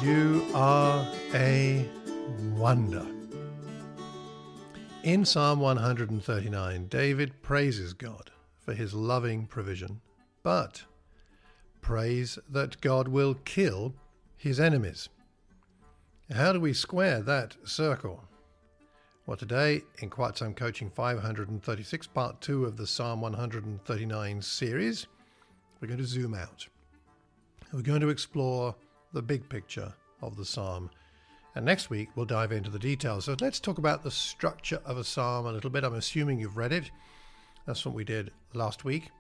You are a wonder. In Psalm 139, David praises God for his loving provision, but prays that God will kill his enemies. How do we square that circle? Well, today, in Quiet Time Coaching 536, part 2 of the Psalm 139 series, we're going to zoom out. We're going to explore the big picture of the psalm. And next week, we'll dive into the details. So let's talk about the structure of a psalm a little bit. I'm assuming you've read it. That's what we did last week.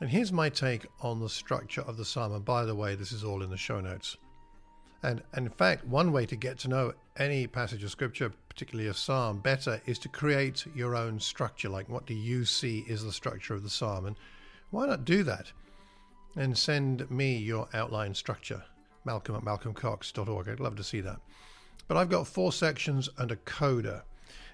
And here's my take on the structure of the psalm. And by the way, this is all in the show notes. And in fact, one way to get to know any passage of scripture, particularly a psalm, better is to create your own structure. Like, what do you see is the structure of the psalm? And why not do that? And send me your outline structure. Malcolm at malcolmcox.org. I'd love to see that. But I've got 4 sections and a coda.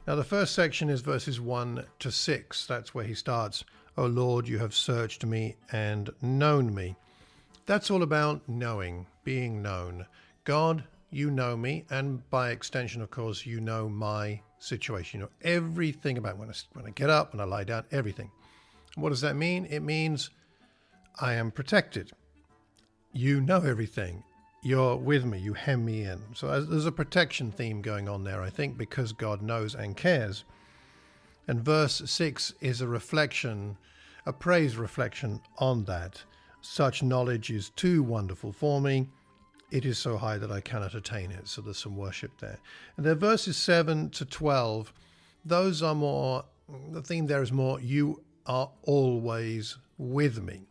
Now, the first section is verses 1 to 6. That's where he starts. O Lord, you have searched me and known me. That's all about knowing, being known. God, you know me, and by extension, of course, you know my situation. You know everything about when I get up, when I lie down, everything. And what does that mean? It means I am protected. You know everything. You're with me. You hem me in. So there's a protection theme going on there, I think, because God knows and cares. And verse 6 is a reflection, a praise reflection on that. Such knowledge is too wonderful for me. It is so high that I cannot attain it. So there's some worship there. And then verses 7 to 12, those are more, the theme there is more, you are always with me.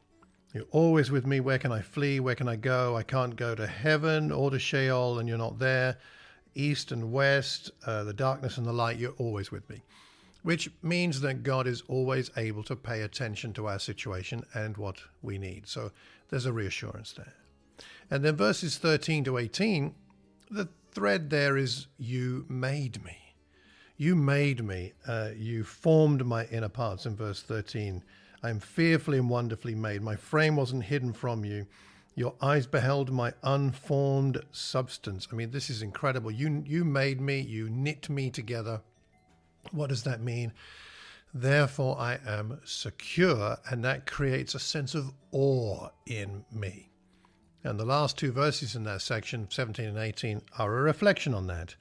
You're always with me. Where can I flee? Where can I go? I can't go to heaven or to Sheol, and you're not there. East and west, the darkness and the light, you're always with me. Which means that God is always able to pay attention to our situation and what we need. So there's a reassurance there. And then verses 13 to 18, the thread there is, you made me. You made me. You formed my inner parts in verse 13. I am fearfully and wonderfully made. My frame wasn't hidden from you. Your eyes beheld my unformed substance. I mean, this is incredible. You made me. You knit me together. What does that mean? Therefore, I am secure, and that creates a sense of awe in me. And the last 2 verses in that section, 17 and 18, are a reflection on that.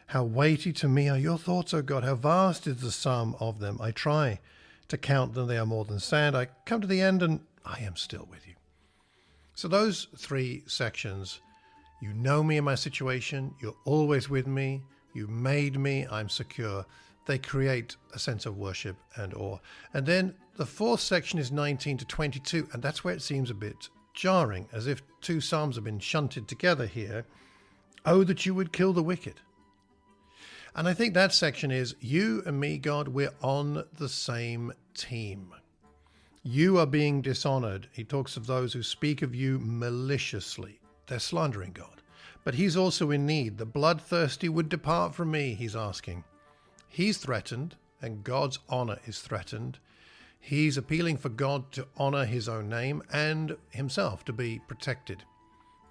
How weighty to me are your thoughts, O God. How vast is the sum of them. I try to count them, they are more than sand. I come to the end and I am still with you. So those 3 sections, you know me in my situation, you're always with me, you made me, I'm secure. They create a sense of worship and awe. And then the 4th section is 19 to 22, and that's where it seems a bit jarring, as if 2 psalms have been shunted together here. Oh, that you would kill the wicked. And I think that section is, you and me, God, we're on the same team. You are being dishonored. He talks of those who speak of you maliciously. They're slandering God. But he's also in need. The bloodthirsty would depart from me, he's asking. He's threatened, and God's honor is threatened. He's appealing for God to honor his own name and himself to be protected.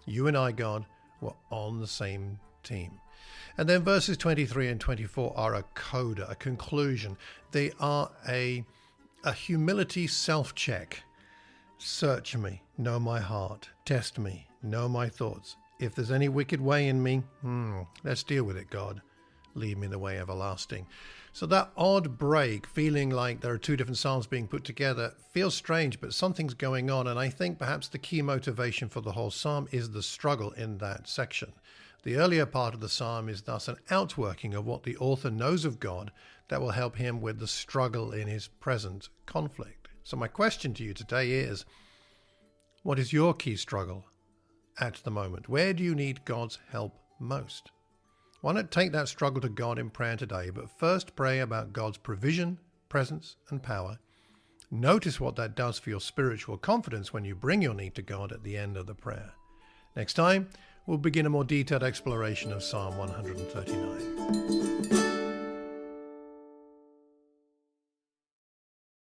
You and I, God, were on the same team. And then verses 23 and 24 are a coda, a conclusion. They are a humility self-check. Search me, know my heart. Test me, know my thoughts. If there's any wicked way in me, let's deal with it, God. Lead me in the way everlasting. So that odd break, feeling like there are 2 different psalms being put together, feels strange, but something's going on. And I think perhaps the key motivation for the whole psalm is the struggle in that section. The earlier part of the psalm is thus an outworking of what the author knows of God that will help him with the struggle in his present conflict. So my question to you today is, what is your key struggle at the moment? Where do you need God's help most? Why not take that struggle to God in prayer today, but first pray about God's provision, presence, and power. Notice what that does for your spiritual confidence when you bring your need to God at the end of the prayer. Next time, we'll begin a more detailed exploration of Psalm 139.